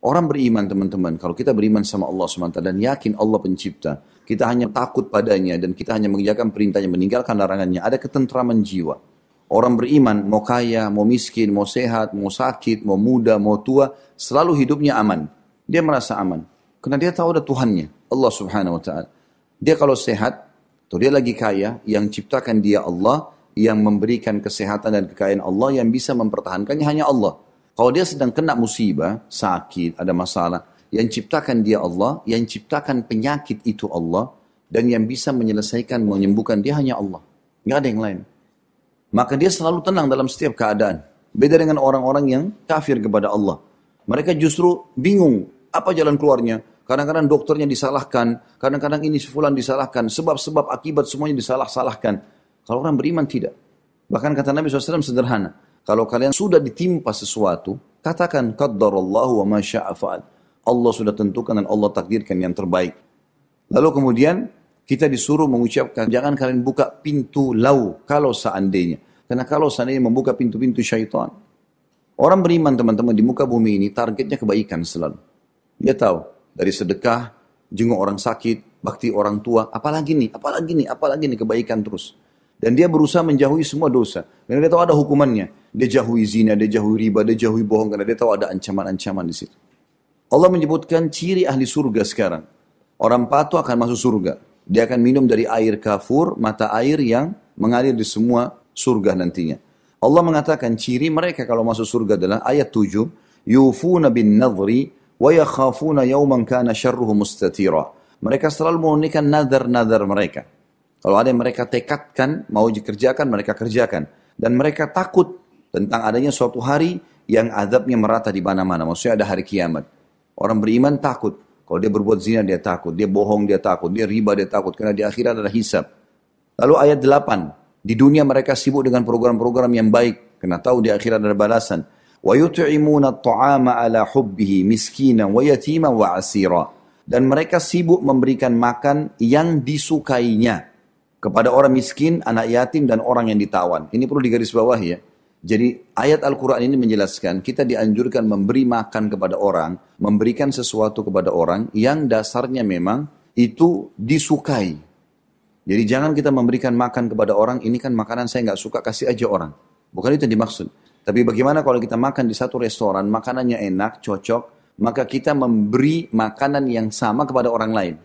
Orang beriman teman-teman, kalau kita beriman sama Allah SWT dan yakin Allah pencipta, kita hanya takut padanya dan kita hanya mengerjakan perintahnya, meninggalkan larangannya, ada ketentraman jiwa. Orang beriman, mau kaya, mau miskin, mau sehat, mau sakit, mau muda, mau tua, selalu hidupnya aman. Dia merasa aman. Karena dia tahu ada Tuhannya, Allah Subhanahu Wa Taala. Dia kalau sehat, atau dia lagi kaya, yang ciptakan dia Allah, yang memberikan kesehatan dan kekayaan Allah, yang bisa mempertahankannya hanya Allah. Kalau dia sedang kena musibah, sakit, ada masalah, yang ciptakan dia Allah, yang ciptakan penyakit itu Allah, dan yang bisa menyelesaikan, menyembuhkan dia hanya Allah. Nggak ada yang lain. Maka dia selalu tenang dalam setiap keadaan. Beda dengan orang-orang yang kafir kepada Allah. Mereka justru bingung, apa jalan keluarnya? Kadang-kadang dokternya disalahkan, kadang-kadang ini fulan disalahkan, sebab-sebab akibat semuanya disalah-salahkan. Kalau orang beriman tidak. Bahkan kata Nabi SAW sederhana. Kalau kalian sudah ditimpa sesuatu, katakan qaddarallahu wa ma syaa fa'al. Allah sudah tentukan dan Allah takdirkan yang terbaik. Lalu kemudian kita disuruh mengucapkan, jangan kalian buka pintu lau kalau seandainya. Karena kalau seandainya membuka pintu-pintu syaitan. Orang beriman teman-teman di muka bumi ini targetnya kebaikan selalu. Dia tahu dari sedekah, jenguk orang sakit, bakti orang tua, apalagi nih kebaikan terus. Dan dia berusaha menjauhi semua dosa. Karena dia tahu ada hukumannya. Dia jauhi zina, dia jauhi riba, dia jauhi bohong. Karena dia tahu ada ancaman-ancaman di situ. Allah menyebutkan ciri ahli surga sekarang. Orang patuh akan masuk surga. Dia akan minum dari air kafur, mata air yang mengalir di semua surga nantinya. Allah mengatakan ciri mereka kalau masuk surga adalah ayat 7. Yufuna bin nadhri wa yakhafuna yawman kana syarruhu mustatira. Mereka selalu menunaikan nazar-nazar mereka. Kalau ada yang mereka tekadkan, mau dikerjakan, mereka kerjakan. Dan mereka takut tentang adanya suatu hari yang azabnya merata di mana-mana. Maksudnya ada hari kiamat. Orang beriman takut. Kalau dia berbuat zina, dia takut. Dia bohong, dia takut. Dia riba, dia takut. Karena di akhirat ada hisab. Lalu ayat 8. Di dunia mereka sibuk dengan program-program yang baik. Karena tahu di akhirat ada balasan. وَيُطْعِمُونَ الطَّعَامَ عَلَى حُبِّهِ مِسْكِينًا وَيَتِيمًا وَعَسِيرًا. Dan mereka sibuk memberikan makan yang disukainya kepada orang miskin, anak yatim, dan orang yang ditawan. Ini perlu digarisbawahi ya. Jadi ayat Al-Quran ini menjelaskan kita dianjurkan memberi makan kepada orang, memberikan sesuatu kepada orang yang dasarnya memang itu disukai. Jadi jangan kita memberikan makan kepada orang, ini kan makanan saya nggak suka, kasih aja orang. Bukan itu yang dimaksud. Tapi bagaimana kalau kita makan di satu restoran, makanannya enak, cocok, maka kita memberi makanan yang sama kepada orang lain.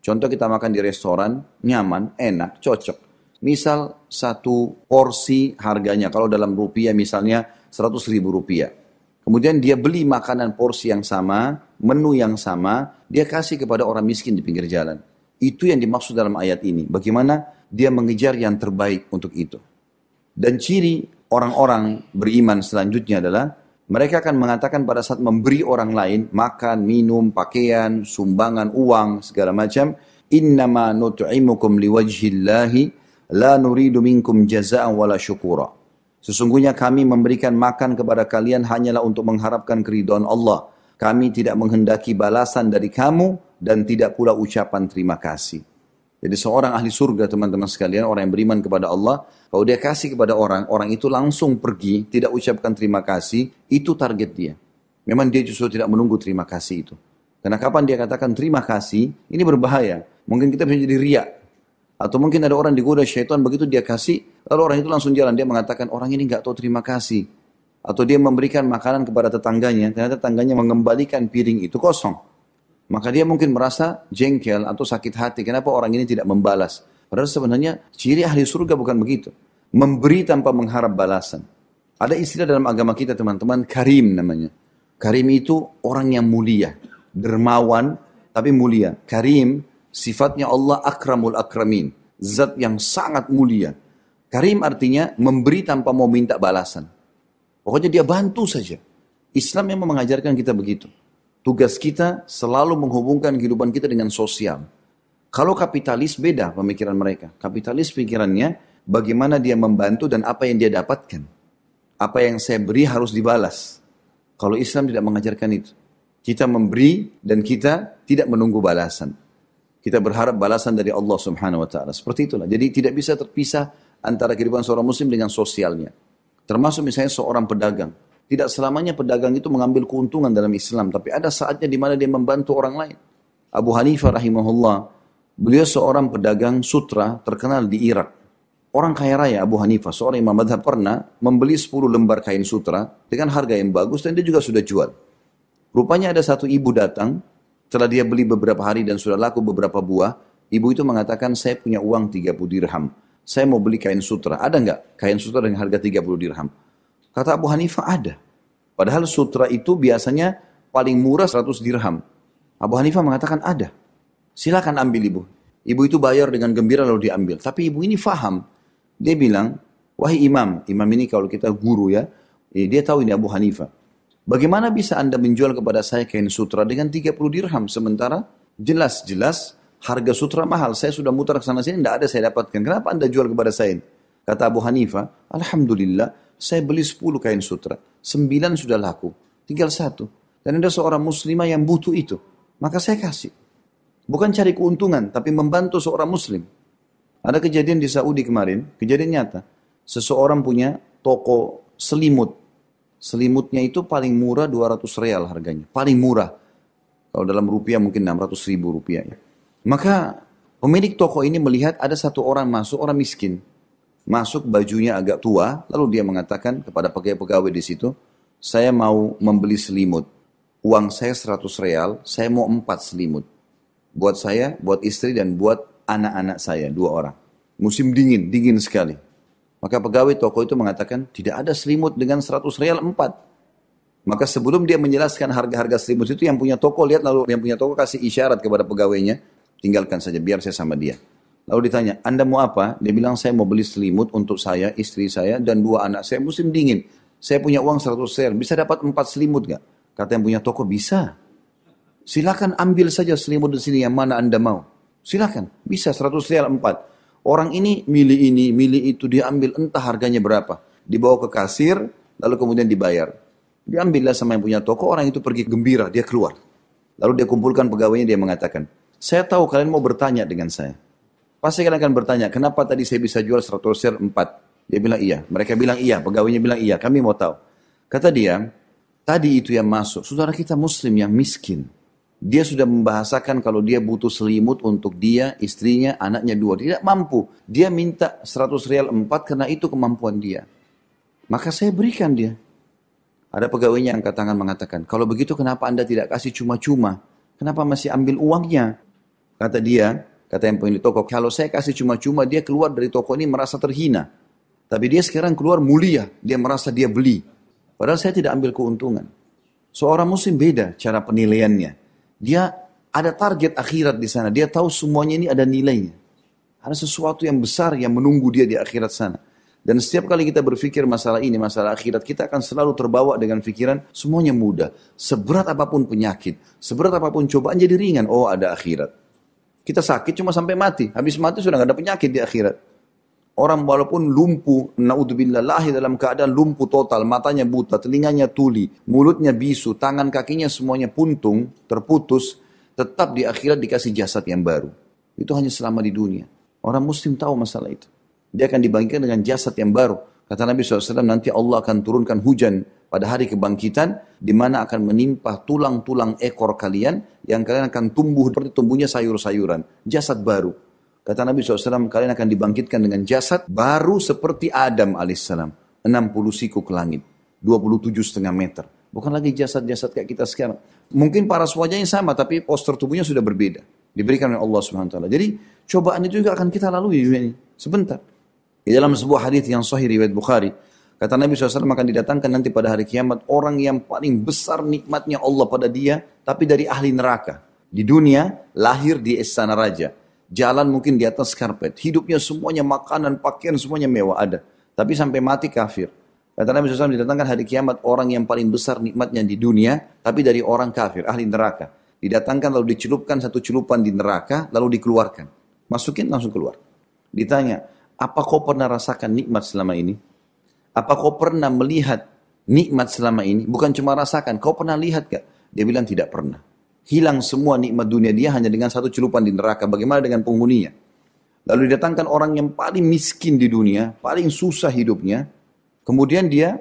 Contoh kita makan di restoran, nyaman, enak, cocok. Misal satu porsi harganya, kalau dalam rupiah misalnya 100.000 rupiah. Kemudian dia beli makanan porsi yang sama, menu yang sama, dia kasih kepada orang miskin di pinggir jalan. Itu yang dimaksud dalam ayat ini. Bagaimana dia mengejar yang terbaik untuk itu. Dan ciri orang-orang beriman selanjutnya adalah mereka akan mengatakan pada saat memberi orang lain makan, minum, pakaian, sumbangan, uang, segala macam, innama nut'imukum liwajhillahi la nuridu minkum jaza'an wala syukura. Sesungguhnya kami memberikan makan kepada kalian hanyalah untuk mengharapkan keridhaan Allah. Kami tidak menghendaki balasan dari kamu dan tidak pula ucapan terima kasih. Jadi seorang ahli surga teman-teman sekalian, orang yang beriman kepada Allah, kalau dia kasih kepada orang, orang itu langsung pergi, tidak ucapkan terima kasih, itu target dia. Memang dia justru tidak menunggu terima kasih itu. Karena kapan dia katakan terima kasih, ini berbahaya. Mungkin kita bisa jadi riak. Atau mungkin ada orang digoda syaitan, begitu dia kasih, lalu orang itu langsung jalan. Dia mengatakan orang ini nggak tahu terima kasih. Atau dia memberikan makanan kepada tetangganya, ternyata tetangganya mengembalikan piring itu kosong. Maka dia mungkin merasa jengkel atau sakit hati. Kenapa orang ini tidak membalas? Padahal sebenarnya ciri ahli surga bukan begitu. Memberi tanpa mengharap balasan. Ada istilah dalam agama kita teman-teman, karim namanya. Karim itu orang yang mulia. Dermawan tapi mulia. Karim sifatnya Allah akramul akramin. Zat yang sangat mulia. Karim artinya memberi tanpa mau minta balasan. Pokoknya dia bantu saja. Islam memang mengajarkan kita begitu. Tugas kita selalu menghubungkan kehidupan kita dengan sosial. Kalau kapitalis beda pemikiran mereka. Kapitalis pikirannya bagaimana dia membantu dan apa yang dia dapatkan. Apa yang saya beri harus dibalas. Kalau Islam tidak mengajarkan itu. Kita memberi dan kita tidak menunggu balasan. Kita berharap balasan dari Allah Subhanahu wa taala. Seperti itulah. Jadi tidak bisa terpisah antara kehidupan seorang muslim dengan sosialnya. Termasuk misalnya seorang pedagang. Tidak selamanya pedagang itu mengambil keuntungan dalam Islam, tapi ada saatnya di mana dia membantu orang lain. Abu Hanifah rahimahullah, beliau seorang pedagang sutra terkenal di Irak. Orang kaya raya Abu Hanifah, seorang imam madhab, pernah membeli 10 lembar kain sutra dengan harga yang bagus dan dia juga sudah jual. Rupanya ada satu ibu datang, setelah dia beli beberapa hari dan sudah laku beberapa buah, ibu itu mengatakan, saya punya uang 30 dirham. Saya mau beli kain sutra. Ada nggak kain sutra dengan harga 30 dirham? Kata Abu Hanifah, ada. Padahal sutra itu biasanya paling murah 100 dirham. Abu Hanifah mengatakan ada. Silakan ambil ibu. Ibu itu bayar dengan gembira lalu diambil. Tapi ibu ini faham. Dia bilang, wahai imam. Imam ini kalau kita guru ya. Dia tahu ini Abu Hanifah. Bagaimana bisa anda menjual kepada saya kain sutra dengan 30 dirham. Sementara jelas-jelas harga sutra mahal. Saya sudah mutar ke sana sini. Tidak ada saya dapatkan. Kenapa anda jual kepada saya? Kata Abu Hanifah, alhamdulillah. Saya beli 10 kain sutra. 9 sudah laku. Tinggal 1. Dan ada seorang muslimah yang butuh itu. Maka saya kasih. Bukan cari keuntungan, tapi membantu seorang muslim. Ada kejadian di Saudi kemarin, kejadian nyata. Seseorang punya toko selimut. Selimutnya itu paling murah 200 real harganya. Paling murah. Kalau dalam rupiah mungkin 600 ribu rupiah. Ya. Maka pemilik toko ini melihat ada satu orang masuk, orang miskin. Masuk bajunya agak tua, lalu dia mengatakan kepada pegawai-pegawai di situ, saya mau membeli selimut. Uang saya 100 real, saya mau 4 selimut. Buat saya, buat istri dan buat anak-anak saya, 2 orang. Musim dingin, dingin sekali. Maka pegawai toko itu mengatakan, tidak ada selimut dengan 100 real 4. Maka sebelum dia menjelaskan harga-harga selimut itu, yang punya toko lihat, lalu yang punya toko kasih isyarat kepada pegawainya, tinggalkan saja, biar saya sama dia. Lalu ditanya, anda mau apa? Dia bilang, saya mau beli selimut untuk saya, istri saya, dan 2 anak saya, musim dingin. Saya punya uang 100 real, bisa dapat 4 selimut gak? Kata yang punya toko, bisa. Silakan ambil saja selimut di sini yang mana anda mau. Silakan, bisa 100 real 4. Orang ini, milih itu, dia ambil entah harganya berapa. Dibawa ke kasir, lalu kemudian dibayar. Diambillah sama yang punya toko, orang itu pergi gembira, dia keluar. Lalu dia kumpulkan pegawainya, dia mengatakan, saya tahu kalian mau bertanya dengan saya. Pasti kalian akan bertanya, kenapa tadi saya bisa jual 100 real 4? Dia bilang iya, mereka bilang iya, pegawainya bilang iya, kami mau tahu. Kata dia, tadi itu yang masuk, saudara kita muslim yang miskin. Dia sudah membahasakan kalau dia butuh selimut untuk dia, istrinya, anaknya 2. Tidak mampu. Dia minta 100 real 4 karena itu kemampuan dia. Maka saya berikan dia. Ada pegawainya yang angkat tangan mengatakan, kalau begitu kenapa anda tidak kasih cuma-cuma? Kenapa masih ambil uangnya? Kata dia, kata yang pemilik toko, kalau saya kasih cuma-cuma dia keluar dari toko ini merasa terhina. Tapi dia sekarang keluar mulia, dia merasa dia beli. Padahal saya tidak ambil keuntungan. Seorang muslim beda cara penilaiannya. Dia ada target akhirat di sana. Dia tahu semuanya ini ada nilainya. Ada sesuatu yang besar yang menunggu dia di akhirat sana. Dan setiap kali kita berpikir masalah ini, masalah akhirat, kita akan selalu terbawa dengan pikiran semuanya mudah. Seberat apapun penyakit, seberat apapun cobaan jadi ringan. Oh, ada akhirat. Kita sakit cuma sampai mati. Habis mati sudah nggak ada penyakit di akhirat. Orang walaupun lumpuh, naudzubillah, lahir dalam keadaan lumpuh total, matanya buta, telinganya tuli, mulutnya bisu, tangan kakinya semuanya puntung, terputus, tetap di akhirat dikasih jasad yang baru. Itu hanya selama di dunia. Orang muslim tahu masalah itu. Dia akan dibangkitkan dengan jasad yang baru. Kata Nabi SAW, nanti Allah akan turunkan hujan pada hari kebangkitan, di mana akan menimpa tulang-tulang ekor kalian, yang kalian akan tumbuh seperti tumbuhnya sayur-sayuran. Jasad baru. Kata Nabi SAW, kalian akan dibangkitkan dengan jasad baru seperti Adam AS. 60 siku ke langit. 27,5 meter. Bukan lagi jasad-jasad kayak kita sekarang. Mungkin paras wajahnya sama, tapi postur tubuhnya sudah berbeda. Diberikan oleh Allah SWT. Jadi, cobaan itu juga akan kita lalui di dunia ini. Sebentar. Di dalam sebuah hadis yang sahih riwayat Bukhari, kata Nabi SAW akan didatangkan nanti pada hari kiamat orang yang paling besar nikmatnya Allah pada dia, tapi dari ahli neraka. Di dunia, lahir di istana raja. Jalan mungkin di atas karpet. Hidupnya semuanya makanan, pakaian semuanya mewah ada. Tapi sampai mati kafir. Kata Nabi SAW didatangkan hari kiamat orang yang paling besar nikmatnya di dunia. Tapi dari orang kafir, ahli neraka. Didatangkan lalu dicelupkan satu celupan di neraka. Lalu dikeluarkan. Masukin langsung keluar. Ditanya, apa kau pernah rasakan nikmat selama ini? Apa kau pernah melihat nikmat selama ini? Bukan cuma rasakan, kau pernah lihat gak? Dia bilang tidak pernah. Hilang semua nikmat dunia dia hanya dengan satu celupan di neraka. Bagaimana dengan penghuninya? Lalu didatangkan orang yang paling miskin di dunia, paling susah hidupnya. Kemudian dia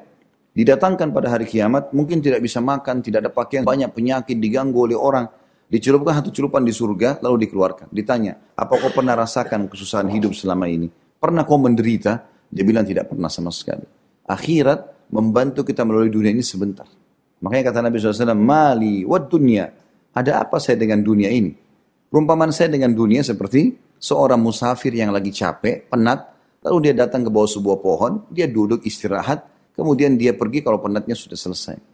Didatangkan pada hari kiamat, mungkin tidak bisa makan, tidak ada pakaian, banyak penyakit, diganggu oleh orang. Dicelupkan satu celupan di surga, lalu dikeluarkan. Ditanya, apa kau pernah rasakan kesusahan hidup selama ini? Pernah kau menderita? Dia bilang tidak pernah sama sekali. Akhirat membantu kita melalui dunia ini sebentar. Makanya kata Nabi SAW, Mali wad dunya. Ada apa saya dengan dunia ini? Perumpamaan saya dengan dunia seperti seorang musafir yang lagi capek, penat, lalu dia datang ke bawah sebuah pohon, dia duduk istirahat, kemudian dia pergi kalau penatnya sudah selesai.